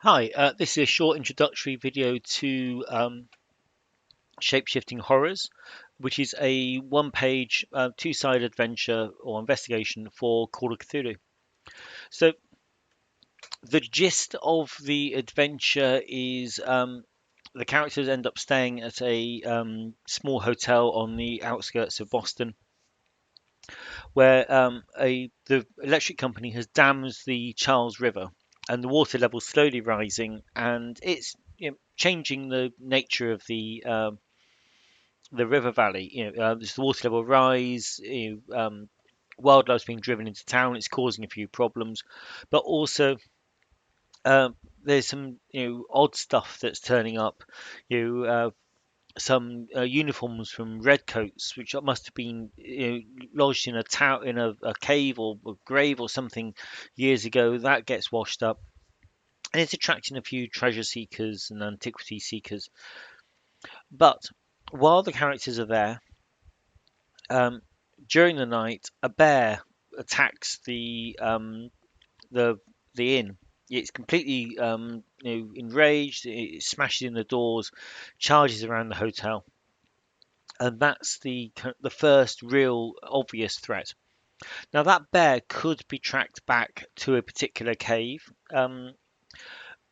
Hi, this is a short introductory video to Shapeshifting Horrors, which is a one-page, two-sided adventure or investigation for Call of Cthulhu. So the gist of the adventure is the characters end up staying at a small hotel on the outskirts of Boston, where the electric company has dammed the Charles River, and the water level slowly rising, and it's changing the nature of the river valley. There's the water level rise. Wildlife's being driven into town. It's causing a few problems, but also there's some odd stuff that's turning up. You some uniforms from redcoats, which must have been lodged in a a cave or a grave or something years ago. That gets washed up, and it's attracting a few treasure seekers and antiquity seekers. But while the characters are there, um, during the night, a bear attacks the the inn. It's completely enraged. It smashes in the doors, charges around the hotel, and that's the first real obvious threat. Now that bear could be tracked back to a particular cave,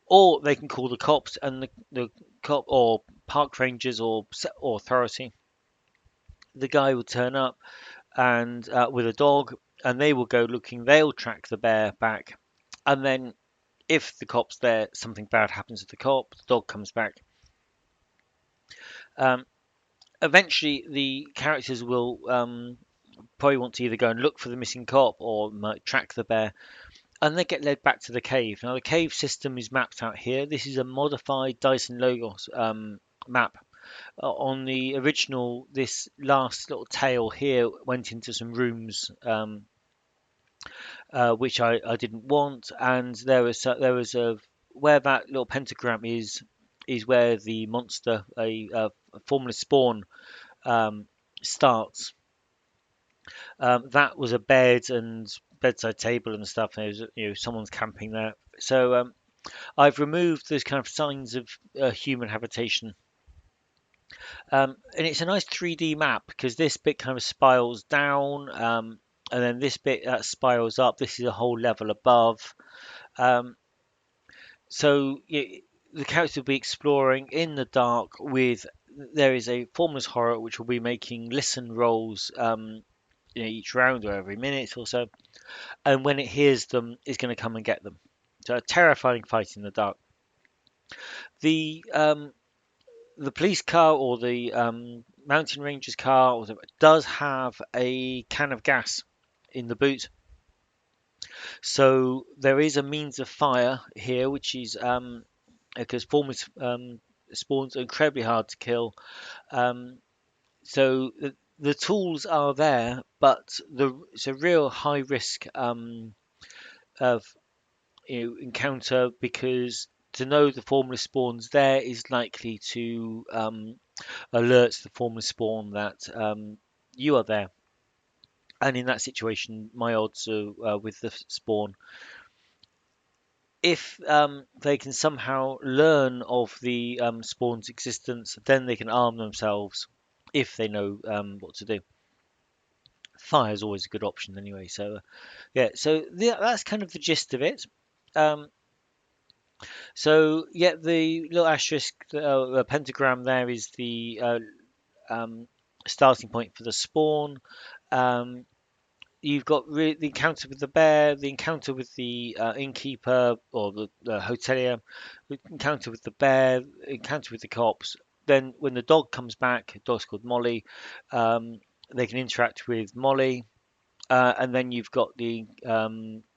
or they can call the cops, and the cop or park rangers or authority. The guy will turn up and with a dog, and they will go looking. They'll track the bear back, and then if the cop's there, something bad happens to the cop. The dog comes back. Um, Eventually, the characters will probably want to either go and look for the missing cop or might track the bear, and they get led back to the cave. Now, the cave system is mapped out here. This is a modified Dyson Logos map. On the original, this last little tail here went into some rooms, which I didn't want, and there was a where that little pentagram is where the monster, a formless spawn, um, starts. That was a bed and bedside table and stuff. And there's someone's camping there. So I've removed those kind of signs of human habitation. And it's a nice 3D map because this bit kind of spirals down, and then this bit spirals up. This is a whole level above. Um, so the character will be exploring in the dark with. There is a formless horror which will be making listen rolls each round or every minute or so, and when it hears them, it's going to come and get them. So a terrifying fight in the dark. The the police car or the mountain ranger's car or whatever, does have a can of gas in the boot, so there is a means of fire here, which is because formless spawns are incredibly hard to kill. Um, so the tools are there, but it's a real high risk of encounter, because to know the formless spawns there is likely to alert the formless spawn that you are there. And in that situation, my odds are with the spawn. If they can somehow learn of the spawn's existence, then they can arm themselves if they know what to do. Fire is always a good option anyway. So yeah, so that's kind of the gist of it. Um, so yeah, the little asterisk, pentagram there is the um, starting point for the spawn. Um, you've got the encounter with the bear, the encounter with the innkeeper or the hotelier, the encounter with the bear, encounter with the cops. Then when the dog comes back, the dog's called Molly. Um, they can interact with Molly, and then you've got the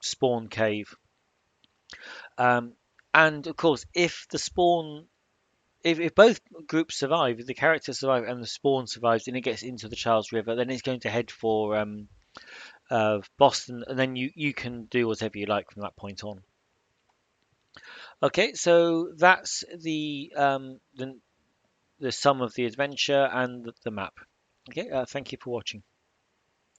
spawn cave. Um, and of course, if the spawn, if both groups survive, if the characters survive and the spawn survives, and it gets into the Charles River, then it's going to head for Boston, and then you can do whatever you like from that point on. Okay, so that's the sum of the adventure and the map. Okay, thank you for watching.